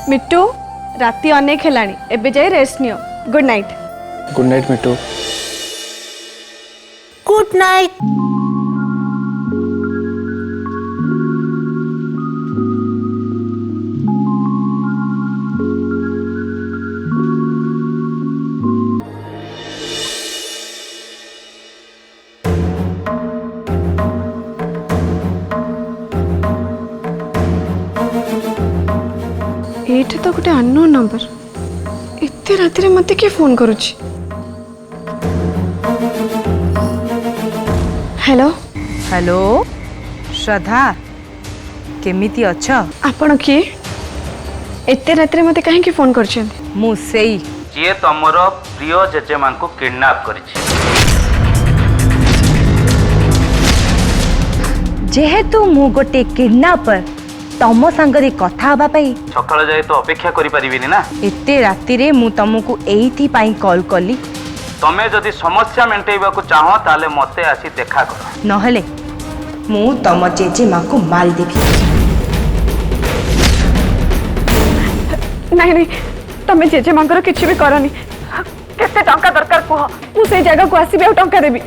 मिट्टू राती अनेक हेलानी एबे जाई रेस्ट नियो। Good night. Good night Mittu. Good night. एठी तो गोटे अननोन नंबर एते राति रे मते के फोन करूची। हेलो हेलो श्रद्धा केमिति अछ? आपण किए एते राति रे मते काहे की फोन करछन? मु सेई जी तमर प्रिय जेजेमा को किडनैप करिछि। जेहेतु मु गोटे किडनैपर तम सांगरे कथा हबा पई सकाळ जाए तो अपेक्षा करि परिबिनी ना। एते राति रे मु तुमको एइथि पई कॉल कली। तमे जदि समस्या मेंटेइबा को चाहो ताले मते आसी देखा कर। नहले मु तम जेजेमा को मारी देबी। नहीं नहीं तमे जेजे मांकर किछि भी करनी। केते टंका दरकार कुह मु से जगह को आसीबे और टंका देबी।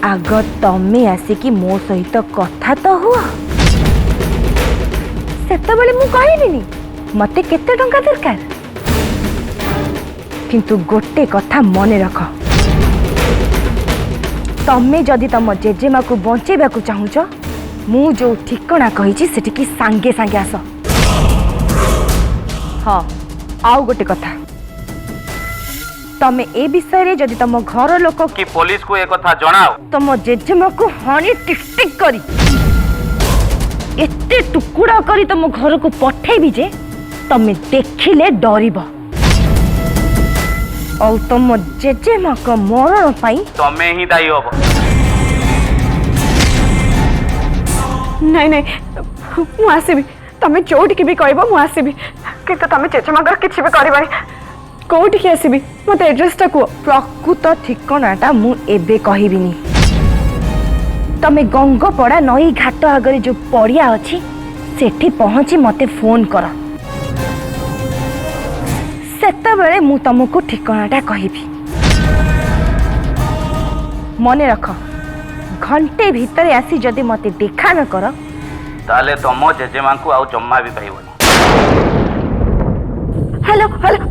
आग तमे आसिकी मो सहित कथा तो हुआ सेतबेले मु कहिलिनी मते केते टंका दरकार। किंतु गोटे कथा मने रख तमे जदि तम जेजेमा को बंचेबा को चाहुच मु जो ठिकना कहिछि सेठी की सांगे सांगे आस। हाँ आउ गोटे कथा तमे ए विषय रे जदि तम घर लोक कि पुलिस को एक कथा जणाओ तम जेजेमा को हनी टिक टिक करी एते टुकुड़ा करी तम घर को पठेबी जे तमे देखिले डरिबो। और तम जेजेमा को मरण पाई तमे ही दायी होबो। नहीं नहीं मु आसीबी तमे जोठी की भी कहबो मु आसीबी किंतु तमे जेजे मांकर किछि भी करबानी। कोठी की आसीबी मते एड्रेस टा को प्रकृत ठिकनाटा मु एबे कहिबिनी। तमे गंगपड़ा नई घाट आगरे जो पड़िया अछि सेठी पहुंची मते फोन कर सेतबेले मु तुमको ठिकनाटा कहिबी। मने रख घंटे भितर आसी जदि मते देखा न कर ताले तम जेजेमा को आउ जम्मा भी पाइबनी। हेलो हेलो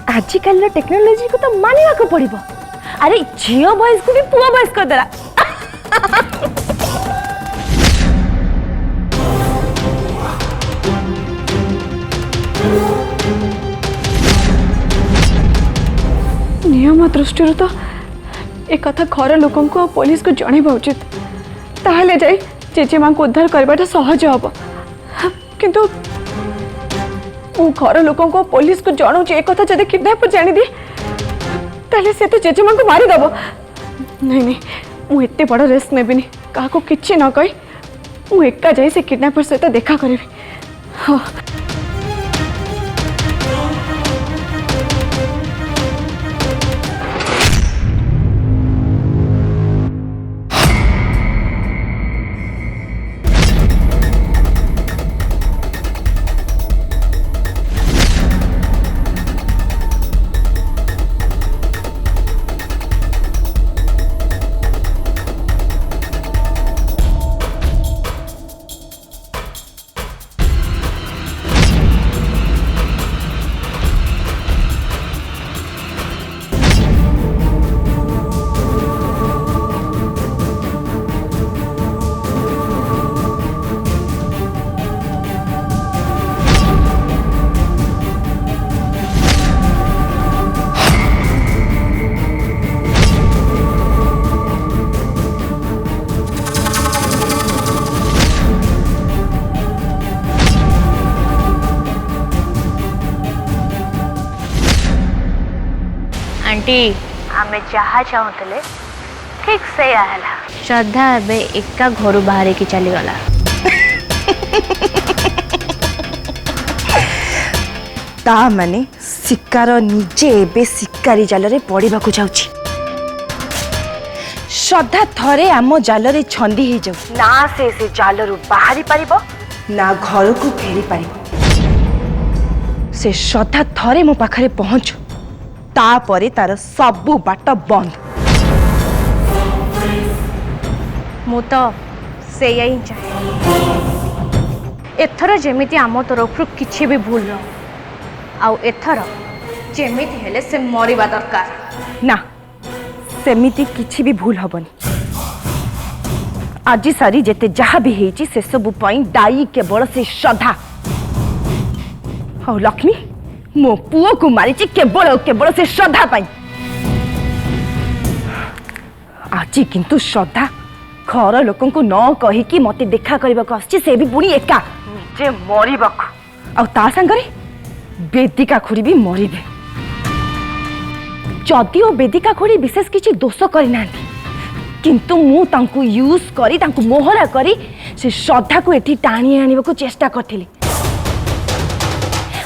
आजिकल टेक्नोलोजी को तो मानिबा को पड़िबो। अरे झियो बॉयज को भी पुआ बॉयज कर देला। नियम दृष्टि तो एक कथा घर लोकन को पुलिस को जणेबा उचित ताहले जाई जेजेमा को उद्धार करबाटा सहज हबो। किंतु वो घर लोकन को पुलिस को जणौ जे एक कथा जदि किडनैपर जानि दे ताले से तो जेजेमा को मारी दबो। नहीं नहीं मु एते बड़ रिस्क नेबिनी का को किछि न कहि मु एका जाई से किडनैपर सहित देखा करबी। हाँ आंटी आमे जहा चाहूले ठीक से आला। श्रद्धा एबे एका घर बाहर की चली गला। ता माने शिकार निजे एबे शिकारी जाल रे पड़िबा को जाउची। श्रद्धा थरे आम जाल रे छंदी ही जाउ ना से जाल रु बाहरी पारिबो ना घर को फेरी पारिबो। से श्रद्धा थरे मो पाखरे पहुंचु तापरे तार सबु बाट बंद। मु तो सेया ही चाहे एथर जेमिति आम तरफ किछि भी भूल न आउ एथर जेमिति हेले से मरिबा दरकार ना सेमिति किछि भी भूल हबनी। आज सारी जेते जहा भी हेची से सब पई दाई केवल से श्रद्धा और लक्ष्मी मो पुओ को मारी केवल केवल से श्रद्धा पाई। आज किंतु श्रद्धा घर लोकन को न कही कि मते देखा करबा को आछि से भी पुणी एका निजे मरिबा को आ ता संगरे वेदिका खुरी भी मरिबे। जदि ओ वेदिका खुरी विशेष किछि दोष करि नांती किंतु मु तांकु यूज करी तांकु मोहरा करी से श्रद्धा को एठी टाणी आनिबा को चेष्टा करथिली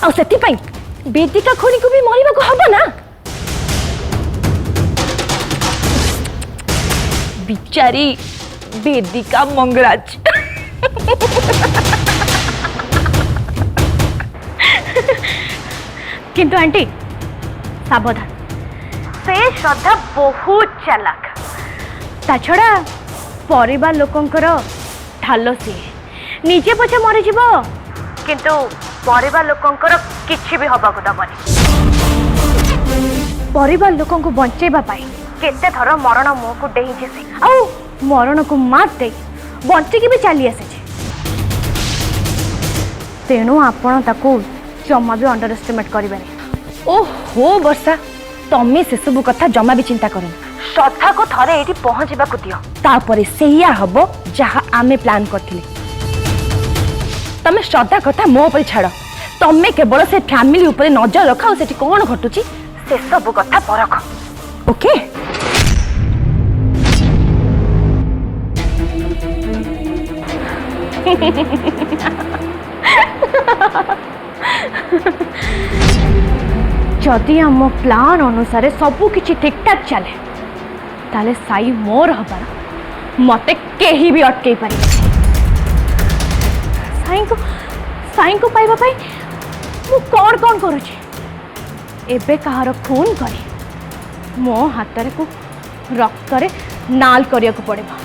आ सेति पई वेदिका खुरी को भी मरिबा को हबो ना। बिचारी वेदिका मंगराज किंतु आंटी सावधान से श्रद्धा बहुत चालाक ता छड़ा परिवार लोकंकर ढाल सी निजे पछे मरी जीव किंतु परिवार लोकंकर किछि भी हबा को दबनी। परिवार लोकन को बंचेबा पाई केते थर मरण मुह को डेही जेसी आ मरण को मात दे बंची भी चली आसे तेणु आपण ताको जमा भी अंडर एस्टिमेट करिबानी। ओहो वर्षा तमे से सब कथा जमा भी चिंता करन श्रद्धा को थरे एठी पहुंचीबा को दियो तापरे सेया हबो जहा आमे प्लान करथिले। तमे श्रद्धा कथा मो पर छाड़ तमे केवल से फैमिली ऊपर नजर रखाओ सेठी कोन घटुची से सब कथा परख ओके। जदि आम प्लान अनुसार सबू किछि ठीक ठाक चले ताले साई मोर हबार मते केही भी अटके पारि। साई को पाइबा पाई मु कौन कौन करुछि एबे कहार खून करी मो हाथ को रक्त रे नाल करिया को पड़ेबा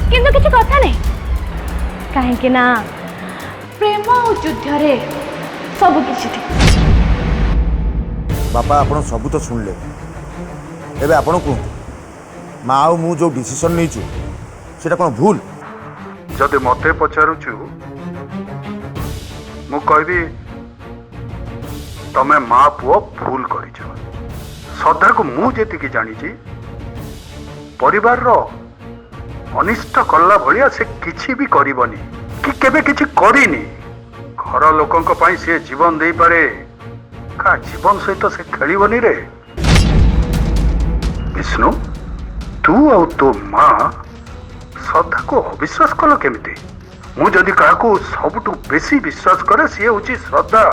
किंतु किछि कथा नहीं कहीं ना प्रेम और युद्ध रे सब किछि ठीक। बापा आपण सब तो सुनले एबे आपण को माँ आ मु जो डिसीजन नहीं छु सेटा कोन भूल जदि मते पचारुछु मु कहबी तमे माँ पुओ भूल करिछ। श्रद्धा को मु जेतिकी जानिछि परिवार रो अनिष्ट कला भलिया से किछि भी करिवनी कि केबे किछि करिनी। घर लोकंक पई से जीवन देई पारे का जीवन सहित से खेलिबनी रे। विष्णु तू आ तो माँ श्रद्धा को अविश्वास कल केमिति? मु जदि काहाकू सबुठू बेसी विश्वास करे सी होची श्रद्धा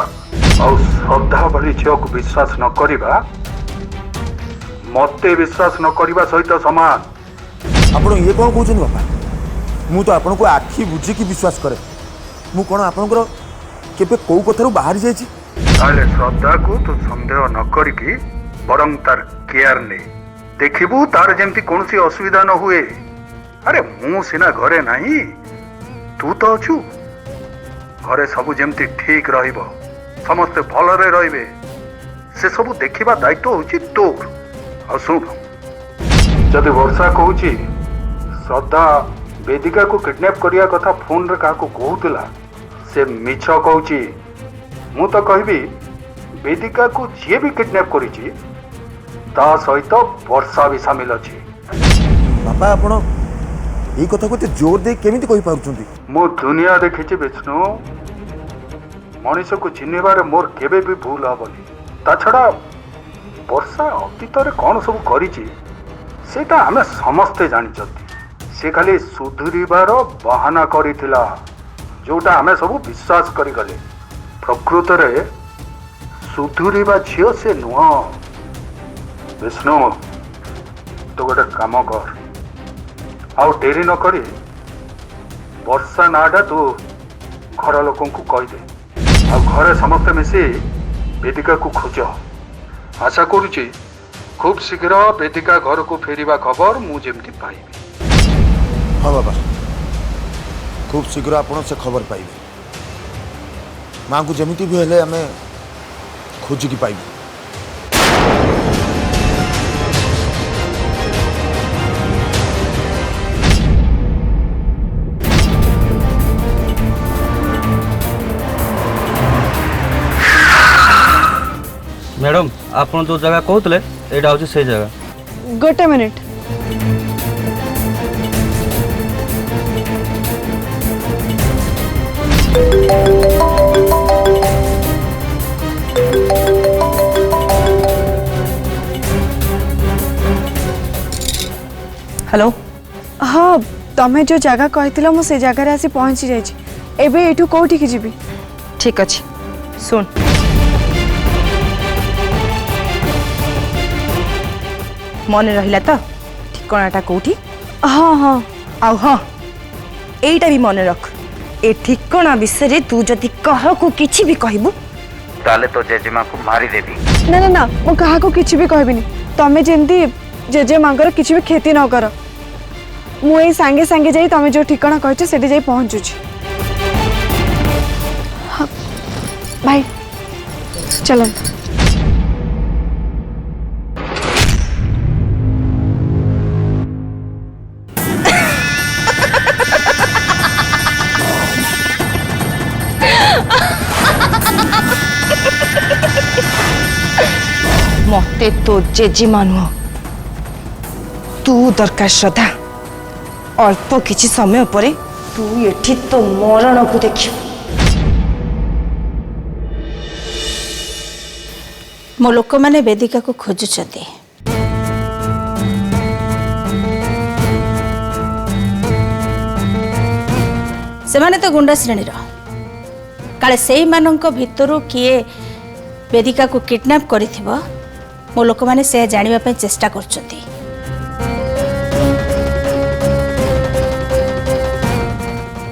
और श्रद्धा भली झील को विश्वास न करिबा मते विश्वास न करिबा सहित समान। आपण ये कोन कहउछन बापा मु तो आपण को आखी बुझी की विश्वास करे मु कोन आपनकर केबे कोउ कथारु बाहर जाईची ताले श्रद्धा को तू संदेह न करिकी बरं तार केयर ने देखिबू तार जेमती कोनसी असुविधा न हुए। अरे मु सिना घरे नहीं तू तो अछु घरे सब जेमती ठीक रहिबो समस्ते भलरे रहिबे से सब देखिबा दायित्व होची तोर। आ सुन जदि वर्षा कहूची श्रद्धा वेदिका को किडनैप करिया कथा फोन रे काको कहूतिला से मिछ कहूची मु तो कहबी वेदिका को जे भी किडनैप करिची ता सहित वर्षा भी शामिल अछि। बापा आपण एई कथा को ते जोर दे केमिति कहि पाउछंती? मु दुनिया देखिछि विष्णु मनुष्य को चिन्हबारे मोर केबे भी भूल हबनी। ता छड़ा वर्षा अतीत रे कौन सब करिछि सेटा हमें समस्ते जानिछथि। से खाली सुधुरिबार बहाना करिथिला जोटा हमें सब विश्वास करि गले। प्रकृत रे सुधुरीबा झियो से नुह। विष्णु तो गोटे काम कर, आउ डेरी न करी वर्षा नाटा तू घर लोक कहीदे, घरे समस्ते मिसी वेदिका को खोज। आशा करुची खूब शीघ्र वेदिका घर को फेरिबा खबर मुझे पाइबी। हाँ बाबा, खूब शीघ्र आप से खबर पाइबे। माँ को जमी भी हेले आम खोजिकी पाइबे। मैडम आप जो जगह कहते यहाँ हूँ से जगह। गोटे मिनिट। हेलो हाँ, तमें जो जगह कहथिल मु से जगह आसी पहुँची जाइछि। एबे एठू कोठी की जीवी? ठीक अच्छे सुन, मन रहिला तो ठिकानाटा कौटी? हाँ हाँ आउ हाँ एटा भी मन रख, ए ठिकाना विषय तू जदि कहकू किछि भी कहबू ताले तो जेजेमा को मारी देबी। ना ना ना, मु कहा को किछि भी कहबिनी। तमें जेमती जेजे मांगर किछि भी खेती न कर। मु ए सांगे सांगे जाई तमें जो ठिकाना कहछ सेठी जाई पहुंचुछि। हाँ, भाई चलन। मते तो जेजेमा नुह, तू दरकार श्रद्धा। अल्प किछि समय परे तू एठी तो मरण को देखियो। मो लोक मैंने वेदिका को खोजुचंती। सेमाने तो गुंडा श्रेणीर, काले सेई मानंक भितरु किए वेदिका को किडनैप करिथिबो मो लोक मैंने से जानिबा पय चेष्टा करचंती।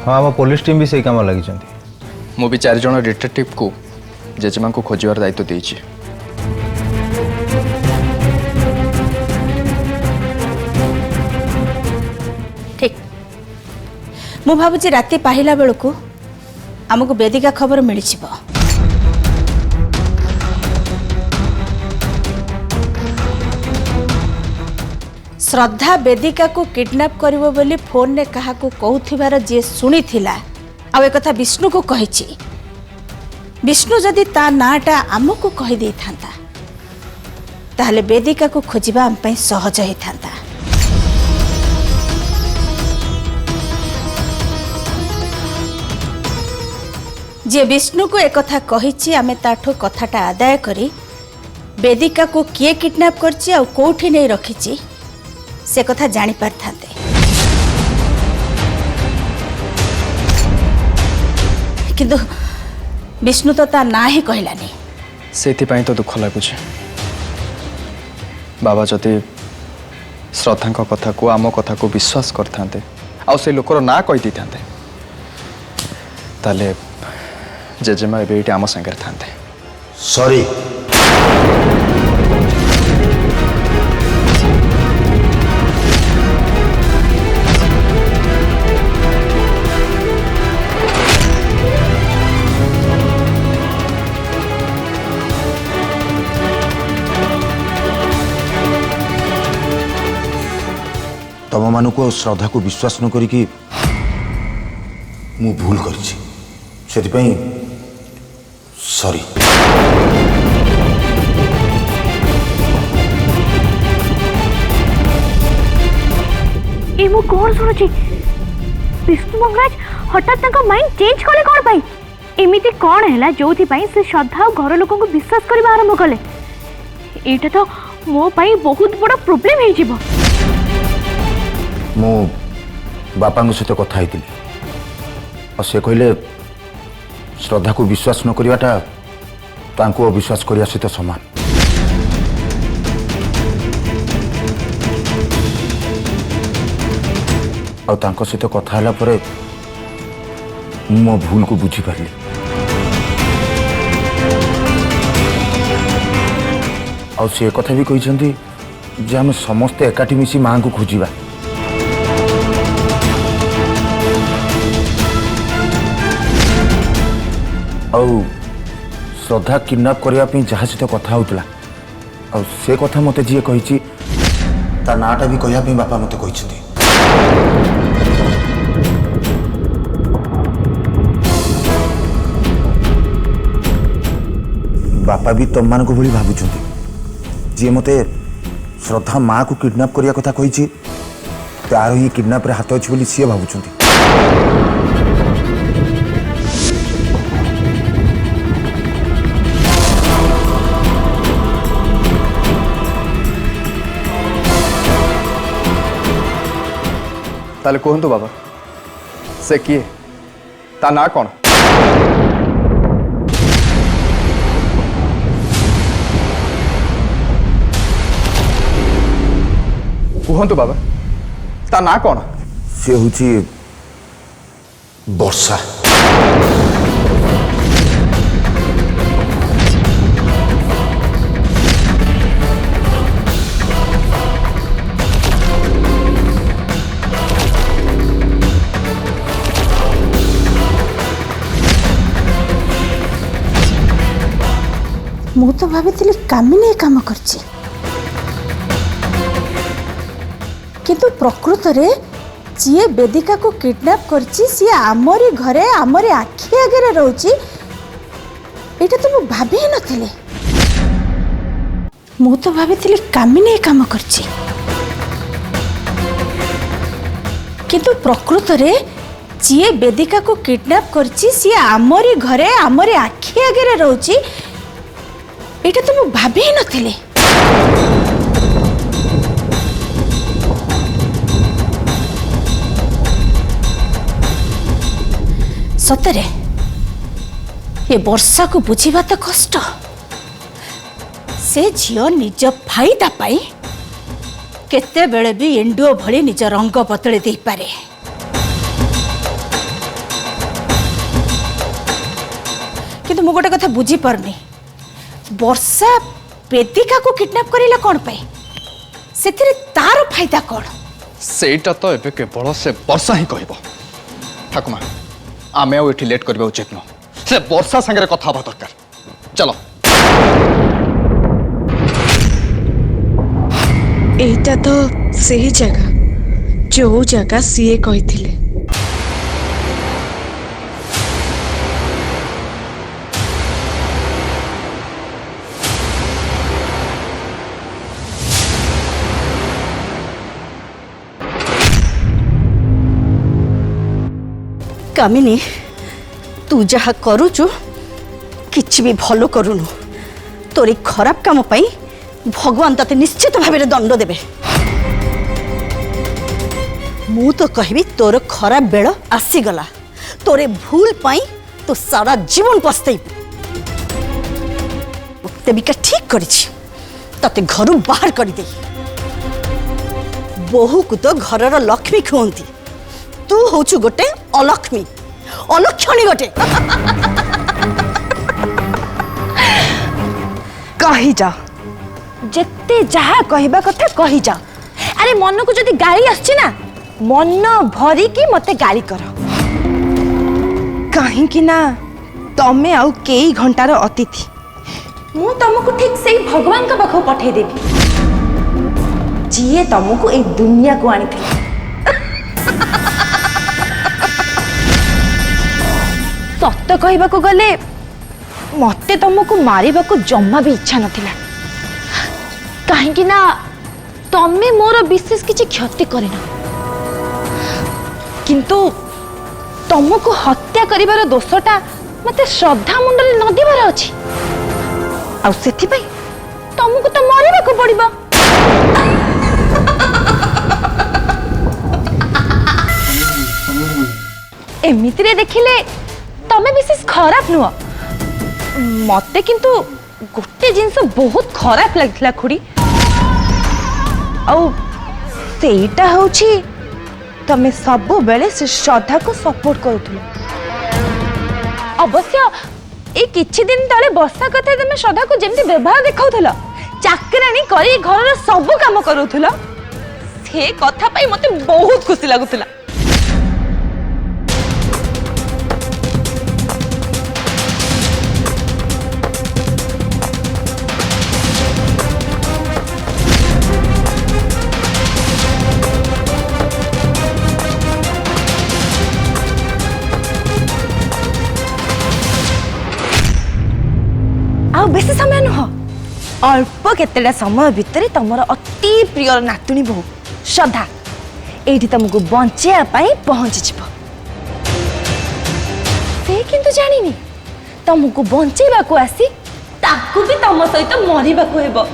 हाँ आम पुलिस टीम भी से काम लगी। मु भी 4 जन डिटेक्टिव को जेजेमा को खोजार दायित्व देइछि। ठीक, मु भाबुची राति पाहिला बेलू आमको वेदिका खबर मिल जिवो। श्रद्धा वेदिका को किडनैप करिवो बोली फोन ने कहा को कहूथिबार जे सुनी थिला आ ए कथा विष्णु को कहिछि। विष्णु जदि ता नाटा आमको कहि दे थांता ताहले वेदिका को खोजिबा हम पई सहज हे थांता। जे विष्णु को एक कथा कहिछि आमे ताठो कथाटा आदाय करी वेदिका को किए किडनैप करछि आ कोठी नै रखिछि से कथा जानी पारथांते। किंतु विष्णु तो ता ना ही कहलानी। सेथिपाई तो दुख लगुच बाबा जदि श्रद्धा कथा को आम कथा को विश्वास करते आ से लोकर ना कही था ताले जेजेमा एबे आम संगे थांते। सॉरी तम मान को श्रद्धा को विश्वास न करी मु भूल करिछि सेथिपई सॉरी। ए मु कोन सुनुची विष्णु मंगराज हठात तक माइंड चेंज कले कोन पाई? एमिति कोन हैला जोथि पाई से श्रद्धा और घर लोक को विश्वास करबा आरंभ कले? एटा तो मो पाई बहुत बड़ा प्रॉब्लम हे जिवो। मो बापा सहित कथा होती और से कहले श्रद्धा को विश्वास न करवाटा तांको अविश्वास करिया सहित समान। और तांको सहित कथा होला परे मो भूल को बुझी पारली। और से कथा भी कही जे आम समस्ते एकाठी मिसी माँ को खोजा। और श्रद्धा किडनैप करने जहाँ सहित कथा होता और से कथा मत जी कही नाटा भी कहवाई बापा मत कहते। बापा भी तुम मान भाई भावुं जी मत श्रद्धा माँ को किडनैप करने कथा कही तार ही किडनैप हाथ अच्छी सी भावुं। ताले कहतु बाबा से किए ता ना कौन? कहतु बाबा ता ना कौन? से हूँ वर्षा। मु तो भाभी कामिनी काम करची किंतु प्रकृत रे जी वेदिका को किडनैप करची सी आमरी घरे आमरी आखि आगे रोची एटा तो मु भाभी ही नथिले। मु तो भाभी कामिनी काम करची किंतु प्रकृत रे जी वेदिका को किडनैप करची सी आमरी घरे आमरी आखि आगे रोची एटा तो मु भाभी ही नथिले। सतरे ये वर्षा को बुझीबा तो कष्ट। से झियो निज फायदा पाई केते बेले भी एंडुओ भली निज रंग बदले दे पारे। किंतु मु गोटे कथा बुझी पारनी वर्षा वेदिका को किडनैप करेला कौन पाई सेथिरे तार फायदा कौन? सेटा तो एबे केवल से वर्षा ही कहबो। ठाकुमा आमे आउ एठी लेट करबा उचित न। से वर्षा संगे कथा हबा दरकार। चलो एटा तो सही जगह जो जगह सीए कहिथिले। कामिनी तू जहा करुचु किछि भी भलो करुनु तोरी खराब काम पाई भगवान तते निश्चित भाव में दंड देबे। मु तो कहबी तोर खराब बेଳ आसीगला तोरे भूल पाई तो सारा जीवन पछतैबू। देविका ठीक करिछि तते घरु बाहर कर दे। बहु को तो घरर लक्ष्मी खुंती तू होचु गोटे अलक्ष्मी अलक्षणी गोटे। कही जा जेते जहा कहबा कथा कही जा। अरे मन को जदि गाली आछि ना मन भरी की मते गाली कर कहीं कि ना तमे आउ केई घंटार अतिथि मु तुमको ठीक से भगवान का पाखो पठे देबी जीए तुमको ए दुनिया को आनी थी। सत्य कहबा को गले मते तुमको मारिबा को जम्मा भी इच्छा नथिला कहीं ना तमे मोर विशेष किछि क्षति करेना किंतु तुमको हत्या करिवार दोषटा मते श्रद्धा मुंडले न दिबार अछि आ सेथि पई तुमको तो मारिबा को पड़िबो। एमितिरे देखिले तमे विशेष खराब नुह मते किंतु गोटे जिनस बहुत खराब लगथिला खुड़ी आउ सेटा होछि तमे सब बेले से श्रद्धा को सपोर्ट करूथुलो अवश्य ए किछि दिन तले वर्षा कथा तमे श्रद्धा को जेमति व्यवहार देखाउथला चाकरानी करी घर सब काम करूथला से कथा पाई मते बहुत खुशी लागुथला बेसी समय नुह अल्प केतेटा समय भितर तुमर अति प्रिय नातुणी बहु श्रद्धा एठी तुमको बंचेया पाई पहुंची जिवो से किंतु जानिनी तुमको बंचेबा को आसी ताकू भी तुम सहित मरिबा को हेबो